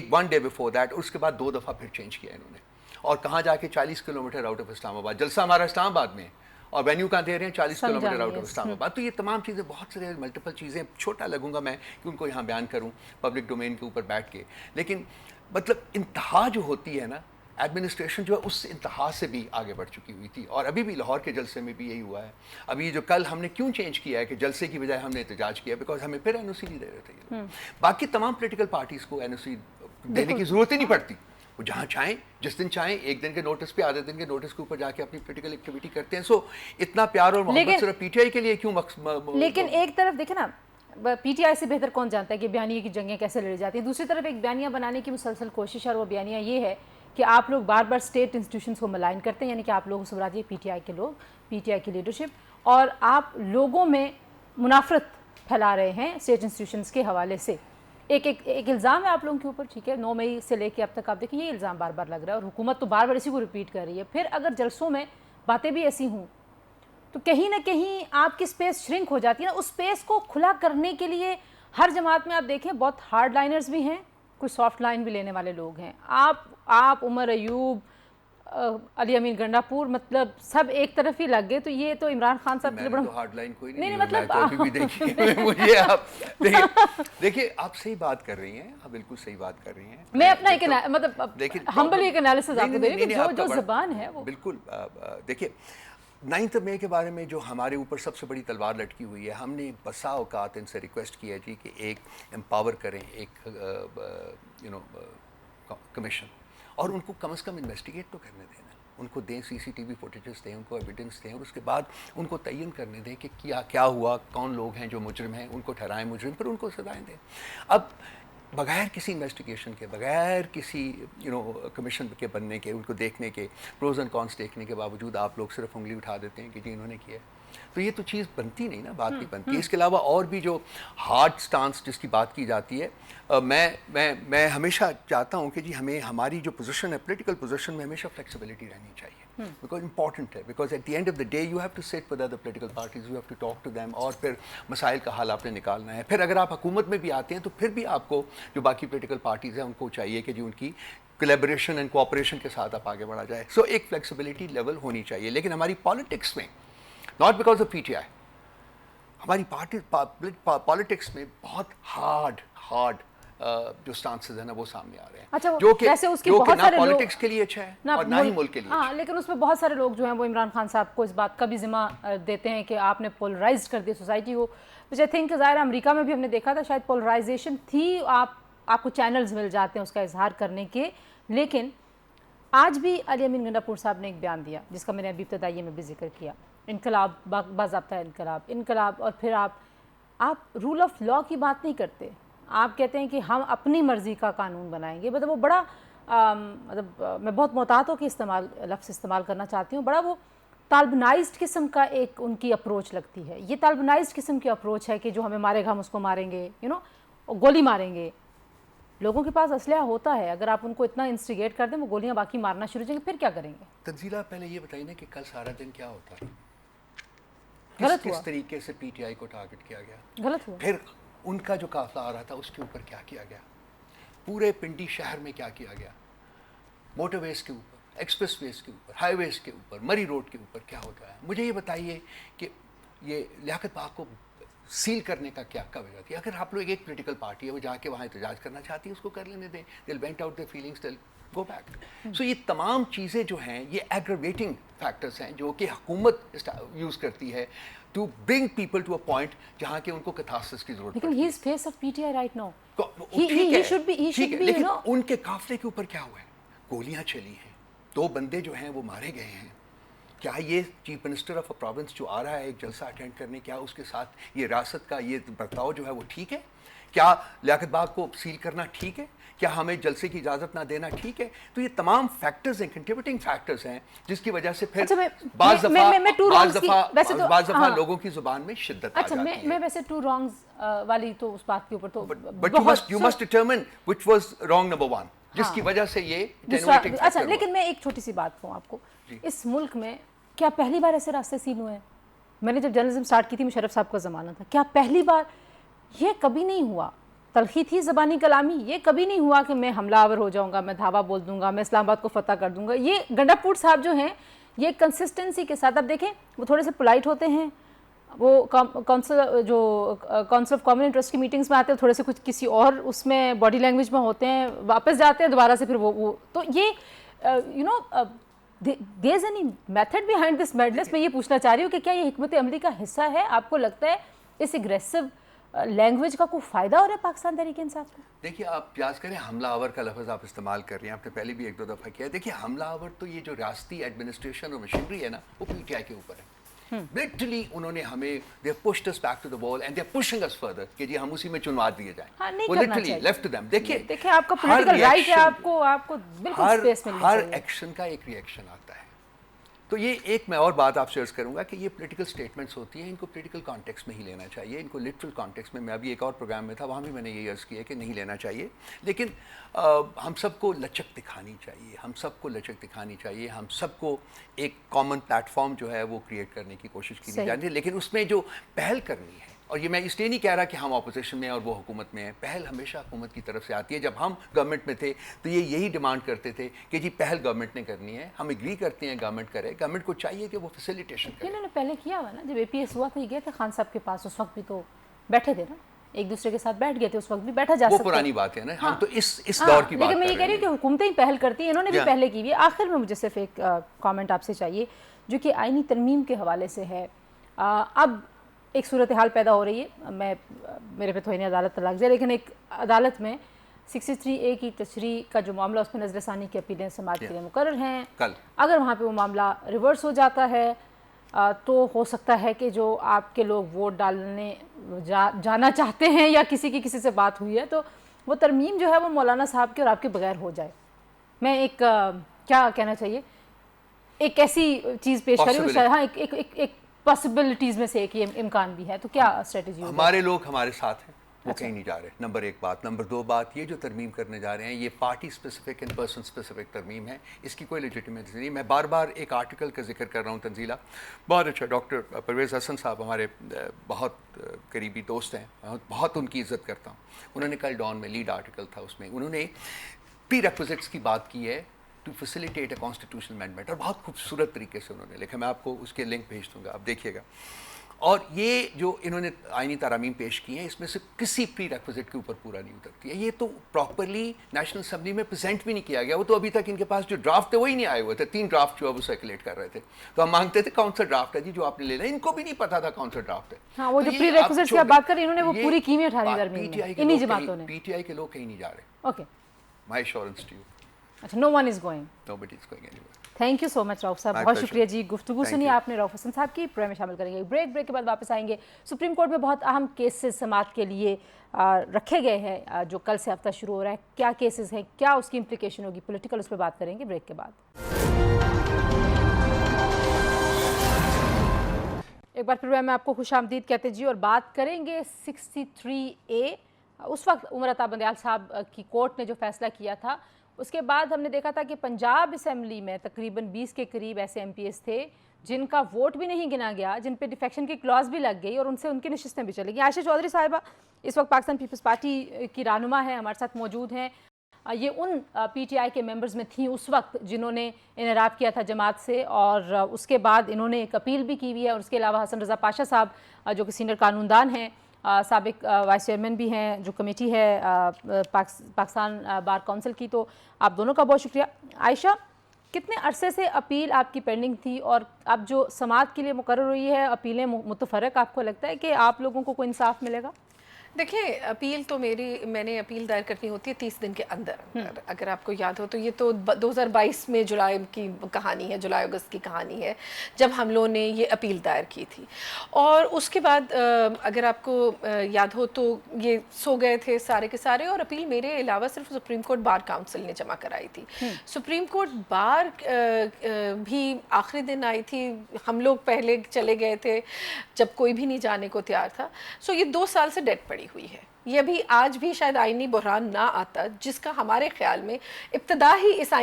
वन डे बिफोर दैट, और उसके बाद 2 दफ़ा फिर चेंज किया इन्होंने। और कहाँ जाके 40 किलोमीटर आउट ऑफ इस्लामाबाद, जलसा हमारा इस्लामाबाद में और वेन्यू कहाँ दे रहे हैं 40 किलोमीटर आउट ऑफ इस्लामाबाद। तो ये तमाम चीज़ें, बहुत सारे मल्टीपल चीज़ें, छोटा लगूंगा मैं कि उनको यहाँ बयान करूँ पब्लिक डोमेन के ऊपर बैठ के, लेकिन मतलब इंतहा जो होती है ना, एडमिनिस्ट्रेशन जो है उस इंतहा से भी आगे बढ़ चुकी हुई थी। और अभी भी लाहौर के जलसे में भी यही हुआ है। अभी जो कल हमने क्यों चेंज किया है कि जलसे की बजाय हमने एहतजाज किया, बिकॉज हमें फिर NOC नहीं दे रहे थे। बाकी तमाम पोलिटिकल पार्टीज़ को NOC देने की ज़रूरत ही नहीं पड़ती, वो जहाँ चाहें, जिस दिन चाहें, एक दिन के नोटिस पे, आधे दिन के नोटिस के ऊपर जाके अपनी पॉलिटिकल एक्टिविटी करते हैं। सो इतना प्यार और मोहब्बत सिर्फ PTI के लिए क्यों? लेकिन एक तरफ देखें ना, PTI से बेहतर कौन जानता है कि बयानिया की जंगें कैसे लड़ी जाती हैं। दूसरी तरफ एक बयानिया बनाने की मुसलसल कोशिश, और वो बयानिया ये है कि आप लोग बार बार स्टेट इंस्टीट्यूशंस को मलाइन करते हैं, यानी कि आप लोगों से मुराद ये PTI के लोग, PTI की लीडरशिप, और आप लोगों में मुनाफरत फैला रहे हैं स्टेट इंस्टीट्यूशंस के हवाले से। एक इल्ज़ाम है आप लोगों के ऊपर, ठीक है, 9 मई से लेके अब तक आप देखिए ये इल्ज़ाम बार बार लग रहा है और हुकूमत तो बार बार इसी को रिपीट कर रही है। फिर अगर जलसों में बातें भी ऐसी हों तो कहीं ना कहीं आपकी स्पेस श्रिंक हो जाती है ना। उस स्पेस को खुला करने के लिए हर जमात में आप देखें बहुत हार्ड लाइनर्स भी हैं, कुछ सॉफ्ट लाइन भी लेने वाले लोग हैं। आप उमर अयूब, अली अमीन गंडापुर, मतलब सब एक तरफ ही लग गए। तो ये तो इमरान खान साहब के तो हार्ड लाइन कोई नहीं, मतलब तो अभी भी देखिए मुझे आप देखिए आप सही बात कर रही हैं, आप बिल्कुल सही बात कर रही हैं। मैं अपना एक मतलब हम्बल एक एनालिसिस आपको दे रही हूं, जो ज़बान है वो बिल्कुल। देखिए 9 मई के बारे में जो हमारे ऊपर सबसे बड़ी तलवार लटकी हुई है, हमने बसा औकात इनसे रिक्वेस्ट किया जी कि एक एम्पावर करें, एक कमीशन, और उनको कम से कम इन्वेस्टिगेट तो करने देना, उनको दें CCTV फुटेजेस दें, उनको एविडेंस दें, और उसके बाद उनको तयन करने दें कि क्या हुआ, कौन लोग हैं जो मुजरिम हैं, उनको ठहराएं मुजरिम, पर उनको सजाएं दें। अब बगैर किसी इन्वेस्टिगेशन के, बगैर किसी कमीशन के बनने के, उनको देखने के, प्रोज एंड कॉन्स देखने के बावजूद आप लोग सिर्फ उंगली उठा देते हैं कि जी इन्होंने किया। तो ये तो चीज़ बनती नहीं ना, बात नहीं बनती। इसके अलावा और भी जो हार्ड स्टांस जिसकी बात की जाती है, मैं हमेशा चाहता हूँ कि जी हमें हमारी जो पोजीशन है, पॉलिटिकल पोजीशन में हमेशा फ्लेक्सिबिलिटी रहनी चाहिए, बिकॉज इंपॉर्टेंट है, because at the end of the day you have to sit with other political parties, you have to talk to them, और फिर मसाइल का हल आपने निकालना है। फिर अगर आप हुकूमत में भी आते हैं तो फिर भी आपको जो बाकी पॉलिटिकल पार्टीज़ हैं उनको चाहिए कि जी उनकी कोलैबोरेशन एंड कोऑपरेशन के साथ आप आगे बढ़ा जाए। सो एक फ्लेक्सिबिलिटी लेवल होनी चाहिए। लेकिन हमारी पॉलिटिक्स में, नॉट बिकॉज ऑफ PTI, हमारी पॉलिटिक्स में बहुत हार्ड जो स्टांसेस है ना वो सामने आ रहे हैं। अच्छा, जो कि उसके बहुत सारे पॉलिटिक्स के लिए अच्छा है और ना ही मुल्क के लिए। हाँ, लेकिन उसमें बहुत सारे लोग जो हैं वो इमरान खान साहब को इस बात का भी जिम्मा देते हैं कि आपने पोलराइज कर दिया सोसाइटी को, विच आई थिंक ज़ाहिर अमेरिका में भी हमने देखा था, शायद पोलराइजेशन थी। आप آپ کو چینلز مل جاتے ہیں اس کا اظہار کرنے کے. لیکن آج بھی علی امین گنڈاپور صاحب نے ایک بیان دیا جس کا میں نے ابھی ابتدائیے میں بھی ذکر کیا, انقلاب, باضابطہ انقلاب, اور پھر آپ رول آف لاء کی بات نہیں کرتے, آپ کہتے ہیں کہ ہم اپنی مرضی کا قانون بنائیں گے. مطلب وہ بڑا مطلب میں بہت محتاط ہو کے لفظ استعمال کرنا چاہتی ہوں, بڑا وہ طالبنائزڈ قسم کا ایک ان کی اپروچ لگتی ہے. یہ طالبنائزڈ قسم کی اپروچ ہے کہ جو ہمیں مارے گا ہم اس کو ماریں گے, گولی ماریں گے. لوگوں کے پاس اسلحہ ہوتا ہے, اگر آپ ان کو اتنا انسٹیگیٹ کر دیں وہ گولیاں باقی مارنا شروع کریں گے, پھر کیا کریں گے؟ تنزیلہ پہلے یہ بتائیے نا کہ کل سارا دن کیا ہوتا ہے, غلط ہوا, کس طریقے سے پی ٹی آئی کو ٹارگٹ کیا گیا, غلط ہوا. پھر ان کا جو قافلہ آ رہا تھا اس کے اوپر کیا کیا گیا, پورے پنڈی شہر میں کیا کیا گیا, موٹر ویز کے اوپر, ایکسپریس ویز کے اوپر, ہائی ویز کے اوپر, مری روڈ کے اوپر کیا ہوتا ہے. مجھے یہ بتائیے کہ یہ لیاقت باغ کو سیل کرنے کا کیا وجہ تھی؟ اگر آپ لوگ ایک پولیٹیکل پارٹی ہے وہ جا کے وہاں احتجاج کرنا چاہتی ہے اس کو کر لینے دیں, they'll vent out their feelings, they'll go back. So یہ تمام چیزیں جو ہیں یہ ایگریویٹنگ فیکٹرز ہیں جو کہ حکومت یوز کرتی ہے to bring people to a point جہاں کہ ان کو کتھارسس کی ضرورت لیکن he is face of PTI right now. he should be لیکن ان کے قافلے کے اوپر کیا ہوا ہے, گولیاں چلی ہیں, 2 بندے جو ہیں وہ مارے گئے ہیں. کیا یہ chief minister of a province جو آ رہا ہے ایک جلسہ اٹینڈ کرنے, کیا اس کے ساتھ یہ ریاست کا یہ برتاؤ جو ہے وہ ٹھیک ہے؟ کیا لیاقت باغ کو سیل کرنا ٹھیک ہے؟ کیا ہمیں جلسے کی اجازت نہ دینا ٹھیک ہے؟ تو یہ تمام فیکٹرز ہیں, کنٹریبیوٹنگ فیکٹرز ہیں جس کی وجہ سے پھر بعض دفعہ لوگوں کی زبان میں شدت آ جاتی ہے. میں ویسے 2 wrongs والی تو اس بات کے اوپر تو but you must determine which was wrong number 1 جس کی وجہ سے یہ attenuating factor. اچھا, لیکن میں ایک چھوٹی سی بات کہوں آپ کو, اس ملک میں کیا پہلی بار ایسے راستے سیل ہوئے ہیں؟ میں نے جب جرنلزم سٹارٹ کی تھی مشرف صاحب کا زمانہ تھا, کیا پہلی بار؟ یہ کبھی نہیں ہوا. تلخی تھی زبانی کلامی, یہ کبھی نہیں ہوا کہ میں حملہ آور ہو جاؤں گا, میں دھاوا بول دوں گا, میں اسلام آباد کو فتح کر دوں گا. یہ گنڈاپور صاحب جو ہیں یہ کنسسٹنسی کے ساتھ, اب دیکھیں وہ تھوڑے سے پولائٹ ہوتے ہیں, وہ کونسل آف کامن انٹرسٹ کی میٹنگز میں آتے ہیں, تھوڑے سے کچھ کسی اور اس میں باڈی لینگویج میں ہوتے ہیں, واپس جاتے ہیں دوبارہ سے پھر وہ تو یہ there is any method behind this madness. میں یہ پوچھنا چاہ رہی ہوں کہ کیا یہ حکمت عملی کا حصہ ہے؟ آپ کو لگتا ہے اس اگریسو لینگویج کا کوئی فائدہ ہو رہا ہے پاکستان تحریک انصاف کو؟ دیکھیے آپ پیاز کریں, حملہ آور کا لفظ آپ استعمال کر رہے ہیں, آپ نے پہلے بھی 1-2 دفعہ کیا ہے. دیکھیے حملہ آور تو یہ جو ریاستی ایڈمنسٹریشن اور مشینری ہے نا وہ پی ٹی آئی کے اوپر ہے. Literally انہوں نے ہمیں they have pushed us back to the wall and they are pushing us further کہ جی ہم اسی میں چنوا دیے جائیں. وہ literally left to them. دیکھیں آپ کا پولیٹیکل رائٹ ہے, آپ کو بالکل سپیس ملنی چاہیے. ہر ایکشن کا ایک ری ایکشن آتا ہے. تو یہ ایک میں اور بات آپ سے عرض کروں گا کہ یہ پولیٹیکل سٹیٹمنٹس ہوتی ہیں, ان کو پولیٹیکل کانٹیکس میں ہی لینا چاہیے, ان کو لٹرل کانٹیکس میں ابھی ایک اور پروگرام میں تھا وہاں بھی میں نے یہی عرض کیا کہ نہیں لینا چاہیے. لیکن ہم سب کو لچک دکھانی چاہیے, ہم سب کو ایک کامن پلیٹ فارم جو ہے وہ کریٹ کرنے کی کوشش کی جاتی ہے. لیکن اس میں جو پہل کرنی ہے, اور یہ میں اس لیے نہیں کہہ رہا کہ ہم اپوزیشن میں اور وہ حکومت میں ہیں, پہل ہمیشہ حکومت کی طرف سے آتی ہے. جب ہم گورنمنٹ میں تھے تو یہی ڈیمانڈ کرتے تھے کہ جی پہل گورنمنٹ نے کرنی ہے, ہم ایگری کرتے ہیں گورنمنٹ کرے, گورنمنٹ کو چاہیے کہ وہ فیسیلیٹیشن کرے. انہوں نے پہلے کیا ہوا نا, جب APS ہوا تھا یہ گئے تھے خان صاحب کے پاس, اس وقت بھی تو بیٹھے تھے نا, ایک دوسرے کے ساتھ بیٹھ گئے تھے, اس وقت بھی بیٹھا جا سکتا. وہ پرانی بات ہے نا, ہم تو اس دور کی بات کر رہے ہیں. لیکن میں یہ کہہ رہی ہوں کہ حکومتیں ہی پہل کرتی ہیں, انہوں نے بھی پہلے کی ہوئی ہے. آخر میں مجھے صرف ایک کامنٹ آپ سے چاہیے جو کہ آئینی ترمیم کے حوالے سے ہے. اب ایک صورتحال پیدا ہو رہی ہے, میرے پہ تو نہیں عدالت طلاق دیا, لیکن ایک عدالت میں 63A کی تشریح کا جو معاملہ اس میں نظر ثانی کی اپیلیں سماعت کے لیے مقرر ہیں. اگر وہاں پہ وہ معاملہ ریورس ہو جاتا ہے تو ہو سکتا ہے کہ جو آپ کے لوگ ووٹ ڈالنے جانا چاہتے ہیں یا کسی سے بات ہوئی ہے تو وہ ترمیم جو ہے وہ مولانا صاحب کے اور آپ کے بغیر ہو جائے. میں ایک کیا کہنا چاہیے, ایک ایسی چیز پیش کر رہی ہوں, ہاں ایک پاسبلٹیز میں سے ایک یہ امکان بھی ہے. تو کیا اسٹریٹجی ہوگی؟ ہمارے لوگ ہمارے ساتھ ہیں, وہ کہیں نہیں جا رہے. نمبر 1 بات. نمبر 2 بات, یہ جو ترمیم کرنے جا رہے ہیں یہ party specific and person specific ترمیم ہے, اس کی کوئی لیجیٹیمیسی نہیں. میں بار بار ایک آرٹیکل کا ذکر کر رہا ہوں تنزیلہ, بہت اچھا ڈاکٹر پرویز حسن صاحب ہمارے بہت قریبی دوست ہیں, بہت ان کی عزت کرتا ہوں. انہوں نے کل ڈان میں لیڈ آرٹیکل تھا, اس میں انہوں نے پری ریکوزٹس کی بات کی ہے to facilitate a constitutional amendment, اور بہت خوبصورت طریقے سے انہوں نے لکھا. میں آپ کو اس کے لنک بھیج دوں گا, آپ دیکھیے گا. اور یہ جو انہوں نے آئینی ترامیم پیش کی ہیں اس میں سے کسی پری ریکوزٹ کے اوپر پورا نہیں اترتی ہے. یہ تو پراپرلی نیشنل اسمبلی میں پریزنٹ بھی نہیں کیا گیا. وہ تو ابھی تک ان کے پاس جو ڈرافٹ تھے وہی نہیں آئے ہوئے تھے. 3 ڈرافٹ جو اب وہ سرکولیٹ کر رہے تھے, تو ہم مانگتے تھے کون سا ڈرافٹ ہے جی جو آپ نے لینا ہے. ان کو بھی نہیں پتا تھا کون سا ڈرافٹ ہے. ہاں وہ جو پری ریکوزٹ کی آپ بات کر رہے ہیں انہوں نے وہ پوری کی 18ویں ترمیم میں انہی جماعتوں نے. پی ٹی آئی کے لوگ کہیں نہیں جا رہے. Okay, my assurance to you. اچھا, no one is going. Nobody is going anywhere. Thank you so much Rauf صاحب, بہت شکریہ جی. گفتگو سنی آپ نے رؤف حسن صاحب کی. پروگرام میں شامل کریں گے بریک کے بعد واپس آئیں گے. سپریم کورٹ میں بہت اہم کیسز سماعت کے لیے رکھے گئے ہیں جو کل سے ہفتہ شروع ہو رہا ہے. کیا کیسز ہیں, کیا اس کی امپلیکیشن ہوگی پولیٹیکل, اس پہ بات کریں گے بریک کے بعد. ایک بار پروگرام میں آپ کو خوش آمدید کہتے جی, اور بات کریں گے 63A. اس وقت عمر عطا بندیال صاحب کی کورٹ نے جو فیصلہ کیا تھا, اس کے بعد ہم نے دیکھا تھا کہ پنجاب اسمبلی میں تقریباً 20 کے قریب ایسے ایم پی ایس تھے جن کا ووٹ بھی نہیں گنا گیا, جن پہ ڈیفیکشن کی کلاز بھی لگ گئی اور ان سے ان کی نشستیں بھی چلی گئیں. عائشہ چودھری صاحبہ اس وقت پاکستان پیپلز پارٹی کی رہنما ہیں, ہمارے ساتھ موجود ہیں. یہ ان پی ٹی آئی کے ممبرز میں تھیں اس وقت جنہوں نے انحراف کیا تھا جماعت سے, اور اس کے بعد انہوں نے ایک اپیل بھی کی ہوئی ہے. اور اس کے علاوہ حسن رضا پاشا صاحب جو کہ سینئر قانوندان ہیں, سابق وائس چیئرمین بھی ہیں جو کمیٹی ہے پاکستان بار کونسل کی. تو آپ دونوں کا بہت شکریہ. عائشہ, کتنے عرصے سے اپیل آپ کی پینڈنگ تھی, اور اب جو سماعت کے لیے مقرر ہوئی ہے اپیلیں متفرق, آپ کو لگتا ہے کہ آپ لوگوں کو کوئی انصاف ملے گا؟ دیکھیں, اپیل تو میں نے اپیل دائر کرنی ہوتی ہے 30 دن کے اندر. اگر آپ کو یاد ہو تو یہ تو 2022 میں جولائی کی کہانی ہے, جولائی اگست کی کہانی ہے جب ہم لوگوں نے یہ اپیل دائر کی تھی. اور اس کے بعد اگر آپ کو یاد ہو تو یہ سو گئے تھے سارے کے سارے, اور اپیل میرے علاوہ صرف سپریم کورٹ بار کاؤنسل نے جمع کرائی تھی. سپریم کورٹ بار بھی آخری دن آئی تھی, ہم لوگ پہلے چلے گئے تھے جب کوئی بھی نہیں جانے کو تیار تھا. سو یہ 2 سال سے ڈیڈ پڑی ہوئی ہے. یہ ابھی آج بھی شاید آئینی بحران نہ آتا جس کا ہمارے خیال میں ابتدا ہی اس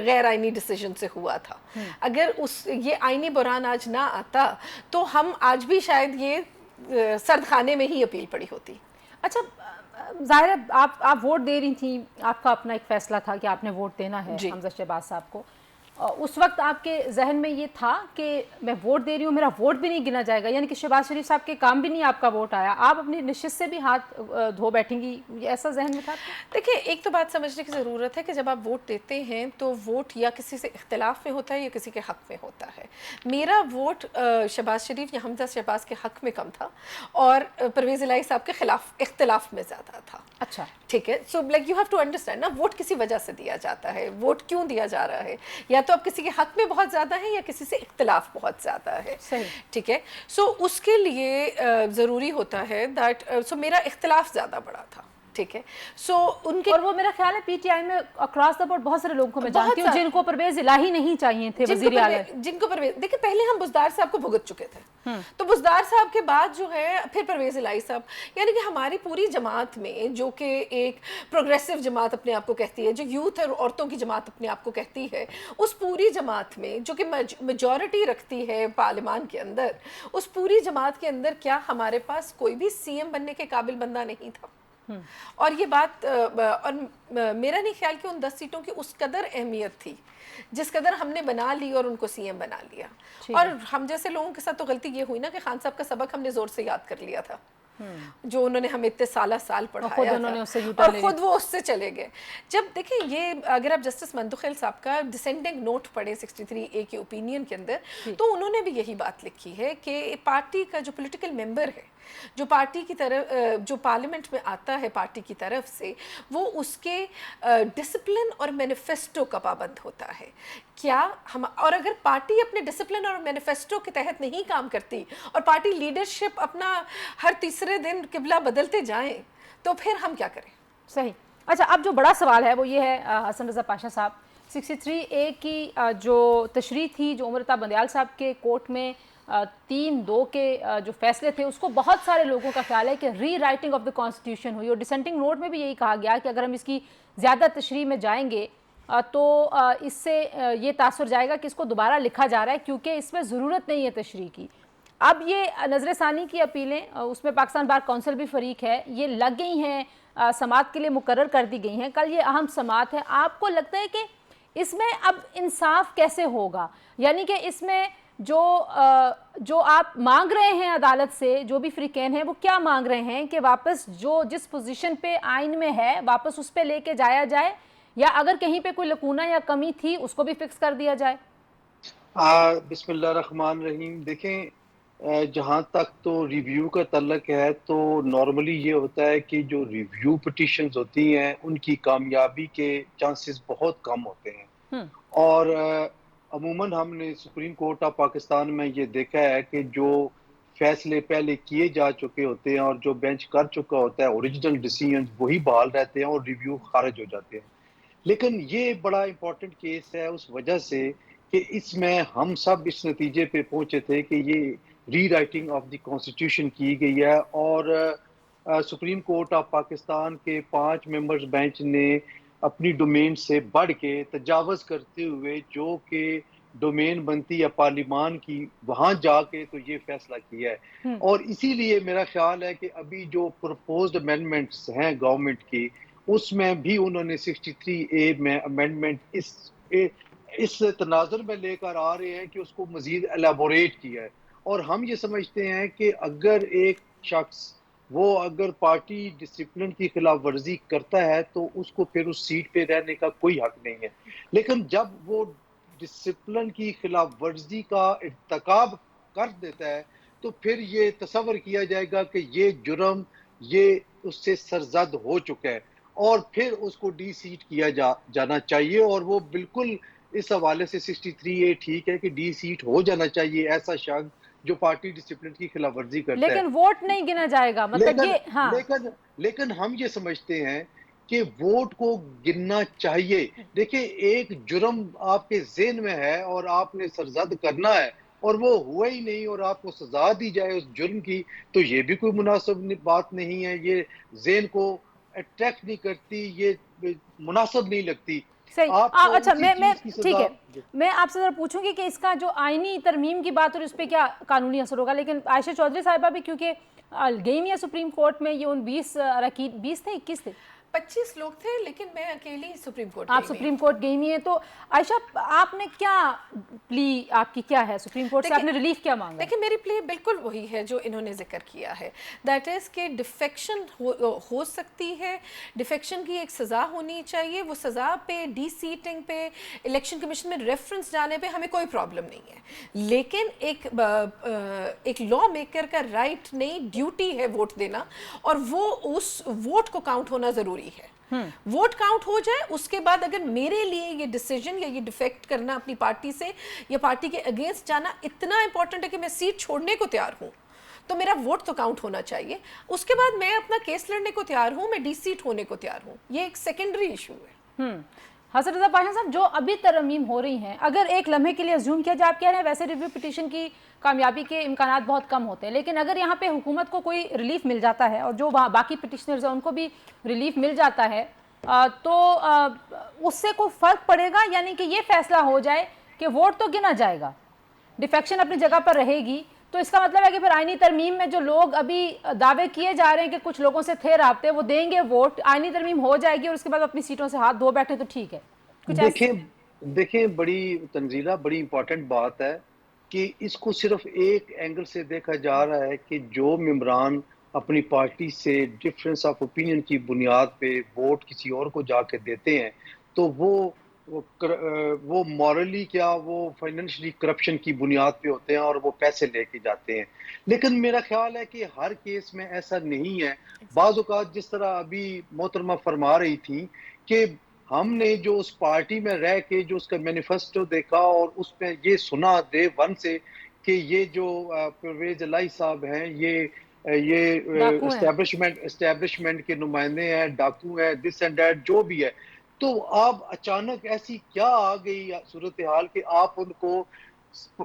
غیر آئینی ڈیسیجن سے ہوا تھا. اگر یہ آئینی بحران آج نہ آتا تو ہم آج بھی شاید یہ سرد خانے میں ہی اپیل پڑی ہوتی. اچھا, ظاہر ہے آپ ووٹ دے رہی تھیں, آپ کا اپنا ایک فیصلہ تھا کہ آپ نے ووٹ دینا ہے حمزہ شہباز صاحب کو. اس وقت آپ کے ذہن میں یہ تھا کہ میں ووٹ دے رہی ہوں, میرا ووٹ بھی نہیں گنا جائے گا, یعنی کہ شہباز شریف صاحب کے کام بھی نہیں آپ کا ووٹ آیا, آپ اپنی نشست سے بھی ہاتھ دھو بیٹھیں گی, یہ ایسا ذہن میں تھا؟ دیکھیں, ایک تو بات سمجھنے کی ضرورت ہے کہ جب آپ ووٹ دیتے ہیں تو ووٹ یا کسی سے اختلاف میں ہوتا ہے یا کسی کے حق میں ہوتا ہے. میرا ووٹ شہباز شریف یا حمزہ شہباز کے حق میں کم تھا اور پرویز الہی صاحب کے خلاف اختلاف میں زیادہ تھا. اچھا, ٹھیک ہے. So like you have to understand نا, ووٹ کسی وجہ سے دیا جاتا ہے. ووٹ کیوں دیا جا رہا ہے, یا تو آپ کسی کے حق میں بہت زیادہ ہے یا کسی سے اختلاف بہت زیادہ ہے. ٹھیک ہے. سو اس کے لیے ضروری ہوتا ہے دیٹ سو میرا اختلاف زیادہ بڑا تھا. ٹھیک ہے. سو ان کے, اور وہ میرا خیال ہے پی ٹی آئی میں اکراس دا بورڈ بہت سارے لوگوں کو میں جانتی ہوں جن کو پرویز الہی نہیں چاہیے تھے وزیر اعلیٰ, جن کو پرویز, دیکھیں پہلے ہم بزدار صاحب کو بھگت چکے تھے, تو بزدار صاحب کے بعد جو ہے پھر پرویز الہی صاحب, یعنی کہ ہماری پوری جماعت میں جو کہ ایک پروگریسو جماعت اپنے آپ کو کہتی ہے, جو یوتھ اور عورتوں کی جماعت اپنے آپ کو کہتی ہے, اس پوری جماعت میں جو کہ میجورٹی رکھتی ہے پارلیمان کے اندر, اس پوری جماعت کے اندر کیا ہمارے پاس کوئی بھی سی ایم بننے کے قابل بندہ نہیں تھا. اور یہ بات, اور میرا نہیں خیال کہ ان 10 سیٹوں کی اس قدر اہمیت تھی جس قدر ہم نے بنا لی اور ان کو سی ایم بنا لیا. اور ہم جیسے لوگوں کے ساتھ تو غلطی یہ ہوئی نا کہ خان صاحب کا سبق ہم نے زور سے یاد کر لیا تھا, جو انہوں نے ہمیں اتنے سال پڑھایا تھا, اور خود وہ اس سے چلے گئے. جب دیکھیں, یہ اگر آپ جسٹس منتخیل صاحب کا ڈسینڈنگ نوٹ پڑھیں 63A کے اوپینین کے اندر, تو انہوں نے بھی یہی بات لکھی ہے کہ پارٹی کا جو پولیٹیکل ممبر ہے, جو پارٹی کی طرف, جو پارلیمنٹ میں آتا ہے پارٹی کی طرف سے, وہ اس کے ڈسپلن اور مینیفیسٹو کا پابند ہوتا ہے. کیا ہم, اور اگر پارٹی اپنے ڈسپلن اور مینیفیسٹو کے تحت نہیں کام کرتی اور پارٹی لیڈرشپ اپنا ہر تیسرے دن قبلہ بدلتے جائیں, تو پھر ہم کیا کریں؟ صحیح. اچھا, اب جو بڑا سوال ہے وہ یہ ہے, حسن رضا پاشا صاحب, 63A کی جو تشریح تھی, جو عمر عطا بندیال صاحب کے کورٹ میں 3-2 کے جو فیصلے تھے, اس کو بہت سارے لوگوں کا خیال ہے کہ ری رائٹنگ آف دا کانسٹیٹیوشن ہوئی, اور ڈسینٹنگ نوٹ میں بھی یہی کہا گیا کہ اگر ہم اس کی زیادہ تشریح میں جائیں گے تو اس سے یہ تاثر جائے گا کہ اس کو دوبارہ لکھا جا رہا ہے کیونکہ اس میں ضرورت نہیں ہے تشریح کی. اب یہ نظر ثانی کی اپیلیں, اس میں پاکستان بار کونسل بھی فریق ہے, یہ لگ گئی ہیں, سماعت کے لیے مقرر کر دی گئی ہیں. کل یہ اہم سماعت ہے, آپ کو لگتا ہے کہ اس میں اب انصاف کیسے ہوگا؟ یعنی کہ اس میں جو آپ مانگ رہے ہیں عدالت سے، جو بھی فریقین ہیں وہ کیا مانگ رہے ہیں کہ واپس جس پوزیشن پہ آئین میں ہے واپس اس پہ لے کے جایا جائے، یا اگر کہیں پہ کوئی لکونہ یا کمی تھی اس کو بھی فکس کر دیا جائے؟ بسم اللہ الرحمن الرحیم. دیکھیں، جہاں تک تو ریویو کا تعلق ہے تو نارملی یہ ہوتا ہے کہ جو ریویو پٹیشنز ہوتی ہیں ان کی کامیابی کے چانسز بہت کم ہوتے ہیں. اور عموماً ہم نے سپریم کورٹ آف پاکستان میں یہ دیکھا ہے کہ جو فیصلے پہلے کیے جا چکے ہوتے ہیں اور جو بینچ کر چکا ہوتا ہے اوریجنل ڈیسیژنز وہی بحال رہتے ہیں اور ریویو خارج ہو جاتے ہیں. لیکن یہ بڑا امپورٹنٹ کیس ہے اس وجہ سے کہ اس میں ہم سب اس نتیجے پہ پہنچے تھے کہ یہ ری رائٹنگ آف دی کانسٹیٹیوشن کی گئی ہے، اور سپریم کورٹ آف پاکستان کے 5 ممبرز بینچ نے اپنی ڈومین سے بڑھ کے تجاوز کرتے ہوئے جو کہ ڈومین بنتی ہے پارلیمان کی وہاں جا کے تو یہ فیصلہ کیا ہے. اور اسی لیے میرا خیال ہے کہ ابھی جو پرپوزڈ امینڈمنٹس ہیں گورنمنٹ کی اس میں بھی انہوں نے 63A میں امینڈمنٹ اس تناظر میں لے کر آ رہے ہیں کہ اس کو مزید الیبوریٹ کیا ہے. اور ہم یہ سمجھتے ہیں کہ اگر ایک شخص وہ اگر پارٹی ڈسپلن کی خلاف ورزی کرتا ہے تو اس کو پھر اس سیٹ پہ رہنے کا کوئی حق نہیں ہے. لیکن جب وہ ڈسپلن کی خلاف ورزی کا ارتکاب کر دیتا ہے تو پھر یہ تصور کیا جائے گا کہ یہ جرم یہ اس سے سرزد ہو چکا ہے اور پھر اس کو ڈی سیٹ کیا جانا چاہیے. اور وہ بالکل اس حوالے سے 63A ٹھیک ہے کہ ڈی سیٹ ہو جانا چاہیے ایسا شخص جو پارٹی ڈسپلن کی خلاف ورزی کرتا ہے. لیکن ووٹ نہیں گنا جائے گا، مطلب یہ ہاں لیکن ہم یہ سمجھتے ہیں کہ ووٹ کو گننا چاہیے. دیکھیں، ایک جرم آپ کے ذہن میں ہے اور آپ نے سرزد کرنا ہے اور وہ ہوا ہی نہیں اور آپ کو سزا دی جائے اس جرم کی تو یہ بھی کوئی مناسب بات نہیں ہے. یہ ذہن کو اٹریکٹ نہیں کرتی، یہ مناسب نہیں لگتی. صحیح. اچھا، میں ٹھیک ہے، جی. میں آپ سے ذرا پوچھوں گی کہ اس کا جو آئینی ترمیم کی بات اور اس پہ کیا قانونی اثر ہوگا، لیکن عائشہ چودھری صاحبہ بھی کیونکہ گئی ہیں سپریم کورٹ میں، یہ ان 20 اراکین 20 تھے 21 تھے 25 لوگ تھے، لیکن میں اکیلی سپریم کورٹ آپ سپریم کورٹ گئی ہوئی ہیں. تو عائشہ آپ نے کیا پلی آپ کی کیا ہے سپریم کورٹ سے، آپ نے ریلیف کیا مانگا؟ دیکھیں، میری پلی بالکل وہی ہے جو انہوں نے ذکر کیا ہے، دیٹ از کہ ڈیفیکشن ہو سکتی ہے، ڈیفیکشن کی ایک سزا ہونی چاہیے. وہ سزا پہ ڈی سیٹنگ پہ الیکشن کمیشن میں ریفرنس جانے پہ ہمیں کوئی پرابلم نہیں ہے، لیکن ایک لا میکر کا رائٹ نہیں، ڈیوٹی ہے ووٹ دینا، اور وہ اس ووٹ کو کاؤنٹ ہونا ضروری ہے. ووٹ کاؤنٹ ہو جائے اس کے بعد اگر میرے لیے یہ ڈیسیجن یا یہ ڈیفیکٹ کرنا اپنی پارٹی سے یا پارٹی کے اگینسٹ جانا اتنا امپورٹنٹ ہے کہ میں سیٹ چھوڑنے کو تیار ہوں تو میرا ووٹ تو کاؤنٹ ہونا چاہیے. اس کے بعد میں اپنا کیس لڑنے کو تیار ہوں، میں ڈی سیٹ ہونے کو تیار ہوں. یہ ایک سیکنڈری ایشو ہے. حسن رضا پاشا صاحب، جو ابھی ترمیم ہو رہی ہیں، اگر ایک لمحے کے لیے ازیوم کیا جائے، آپ کہہ رہے ہیں ویسے ریویو پٹیشن کی کامیابی کے امکانات بہت کم ہوتے ہیں، لیکن اگر یہاں پہ حکومت کو کوئی ریلیف مل جاتا ہے اور جو باقی پٹیشنرز ہیں ان کو بھی ریلیف مل جاتا ہے تو اس سے کوئی فرق پڑے گا؟ یعنی کہ یہ فیصلہ ہو جائے کہ ووٹ تو گنا جائے گا، ڈیفیکشن اپنی جگہ پر رہے گی، تو اس کا مطلب ہے کہ پھر آئینی ترمیم میں جو لوگ ابھی دعوے کیے جا رہے ہیں کہ کچھ لوگوں سے تھے رابطے، وہ دیں گے ووٹ، آئینی ترمیم ہو جائے گی اور اس کے بعد اپنی سیٹوں سے ہاتھ دھو بیٹھے تو ٹھیک ہے. دیکھیں بڑی تنزیلہ بڑی امپورٹنٹ بات ہے کہ اس کو صرف ایک اینگل سے دیکھا جا رہا ہے کہ جو ممبران اپنی پارٹی سے ڈفرینس آف اوپینین کی بنیاد پہ ووٹ کسی اور کو جا کے دیتے ہیں تو وہ مورلی کیا وہ فائنینشلی کرپشن کی بنیاد پہ ہوتے ہیں اور وہ پیسے لے کے جاتے ہیں. لیکن میرا خیال ہے کہ ہر کیس میں ایسا نہیں ہے. بعض اوقات جس طرح ابھی محترمہ فرما رہی تھی کہ ہم نے جو اس پارٹی میں رہ کے جو اس کا مینیفیسٹو دیکھا اور اس میں یہ سنا ڈے ون سے کہ یہ جو پرویز الہی صاحب ہیں یہ اسٹیبلشمنٹ کے نمائندے ہیں، ڈاکو ہیں، دس اینڈ دیٹ جو بھی ہے، تو آپ اچانک ایسی کیا آ گئی صورتحال کہ آپ ان کو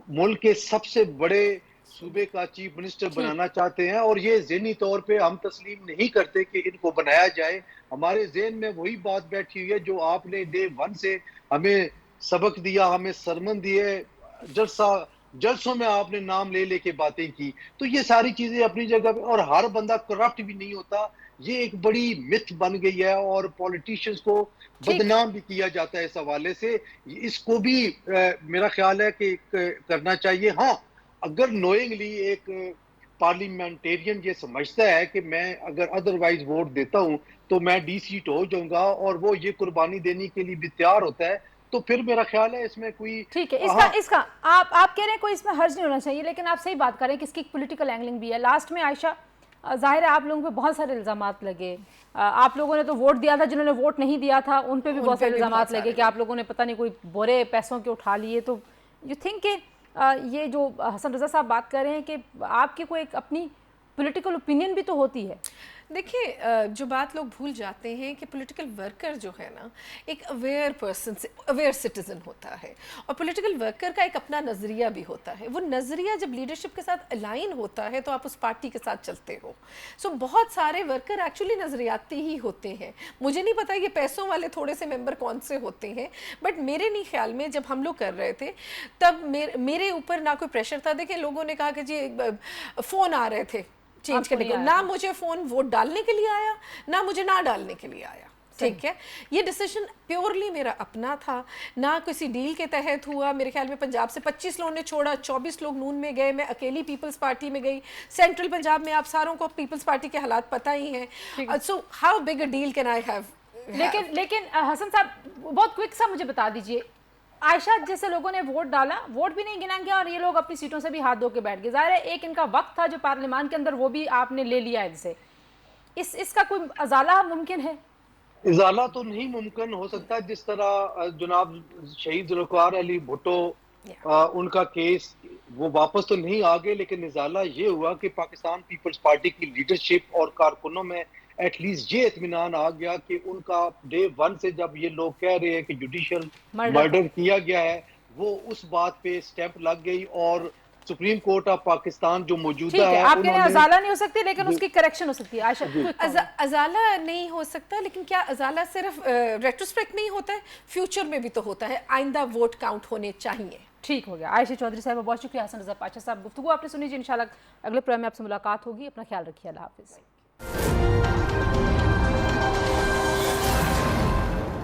ملک کے سب سے بڑے صوبے کا چیف منسٹر بنانا چاہتے ہیں اور یہ ذہنی طور پہ ہم تسلیم نہیں کرتے کہ ان کو بنایا جائے. ہمارے ذہن میں وہی بات بیٹھی ہوئی ہے جو آپ نے ڈے ون سے ہمیں سبق دیا، ہمیں سرمن دیے، جلسوں میں آپ نے نام لے کے باتیں کی. تو یہ ساری چیزیں اپنی جگہ پہ، اور ہر بندہ کرپٹ بھی نہیں ہوتا. یہ ایک بڑی متھ بن گئی ہے اور پولیٹیشینز کو بدنام بھی کیا جاتا ہے اس حوالے سے. اس کو بھی میرا خیال ہے کہ کرنا چاہیے. ہاں اگر نوئنگلی ایک پارلیمنٹیرین یہ سمجھتا ہے کہ میں اگر ادروائز ووٹ دیتا ہوں تو میں ڈی سیٹ ہو جاؤں گا اور وہ یہ قربانی دینے کے لیے بھی تیار ہوتا ہے تو پھر میرا خیال ہے اس میں کوئی ٹھیک ہے. اس کا آپ کہہ رہے ہیں کوئی اس میں حرج نہیں ہونا چاہیے، لیکن آپ صحیح بات کریں کہ اس کی پولیٹیکل اینگلنگ بھی ہے. لاسٹ میں عائشہ ظاہر ہے آپ لوگوں پہ بہت سارے الزامات لگے. آپ لوگوں نے تو ووٹ دیا تھا، جنہوں نے ووٹ نہیں دیا تھا ان پہ بھی بہت سارے الزامات لگے کہ آپ لوگوں نے پتہ نہیں کوئی بورے پیسوں کے اٹھا لیے. تو یو تھنک کہ یہ جو حسن رضا صاحب بات کر رہے ہیں کہ آپ کی کوئی ایک اپنی پولیٹیکل اوپینین بھی تو ہوتی ہے. دیکھیں جو بات لوگ بھول جاتے ہیں کہ پولیٹیکل ورکر جو ہے نا ایک اویئر سٹیزن ہوتا ہے، اور پولیٹیکل ورکر کا ایک اپنا نظریہ بھی ہوتا ہے. وہ نظریہ جب لیڈرشپ کے ساتھ الائن ہوتا ہے تو آپ اس پارٹی کے ساتھ چلتے ہو. سو بہت سارے ورکر ایکچولی نظریاتی ہی ہوتے ہیں. مجھے نہیں پتا یہ پیسوں والے تھوڑے سے ممبر کون سے ہوتے ہیں، بٹ میرے نہیں خیال میں جب ہم لوگ کر رہے تھے تب میرے اوپر نہ کوئی پریشر تھا. دیکھیں لوگوں نے کہا کہ جی فون آ رہے تھے چینج کرنے کو، نہ مجھے فون ووٹ ڈالنے کے لیے آیا نہ مجھے نہ ڈالنے کے لیے آیا. ٹھیک ہے، یہ ڈیسیژن پیورلی میرا اپنا تھا، نہ کسی ڈیل کے تحت ہوا. میرے خیال میں پنجاب سے 25 لوگوں نے چھوڑا، 24 لوگ نون میں گئے، میں اکیلی پیپلز پارٹی میں گئی. سینٹرل پنجاب میں آپ ساروں کو پیپلز پارٹی کے حالات پتہ ہی ہیں. So how big a deal can I have. لیکن حسن صاحب بہت کوئک سا مجھے بتا دیجئے، عائشہ جیسے لوگوں نے ووٹ ڈالا، ووٹ بھی نہیں گنا گیا اور یہ لوگ اپنی سیٹوں سے بھی ہاتھ دھو کے بیٹھ گئے. ظاہر ہے ایک ان کا وقت تھا جو پارلیمان کے اندر وہ بھی آپ نے لے لیا ان سے. اس کا کوئی ازالہ ممکن ہے؟ ازالہ تو نہیں ممکن ہو سکتا. جس طرح جناب شہید ذوالفقار علی بھٹو ان کا کیس وہ واپس تو نہیں آگے، لیکن ازالہ یہ ہوا کہ پاکستان پیپلز پارٹی کی لیڈرشپ اور کارکنوں میں ایٹ لیسٹ یہ اطمینان آ گیا کہ ان کا ڈے ون سے جب یہ لوگ کہہ رہے ہیں کہ جوڈیشل مرڈر کیا گیا ہے، وہ اس بات پہ سٹیمپ لگ گئی. اور سپریم کورٹ آف پاکستان جو موجودہ ہے آپ کہہ رہے ہیں ازالہ نہیں ہو سکتی لیکن اس کی کریکشن ہو سکتی ہے. عائشہ ازالہ نہیں ہو سکتا، لیکن کیا ازالہ صرف ریٹروسپیکٹ میں ہی ہوتا ہے؟ فیوچر میں بھی تو ہوتا ہے. آئندہ ووٹ کاؤنٹ ہونے چاہیے. ٹھیک ہو گیا. عائشہ چودھری صاحبہ بہت شکریہ. حسن رضا پاشا صاحب گفتگو آپ نے سنی جی. انشاءاللہ اگلے پروگرام میں آپ سے ملاقات ہوگی. اپنا خیال رکھیے. اللہ حافظ.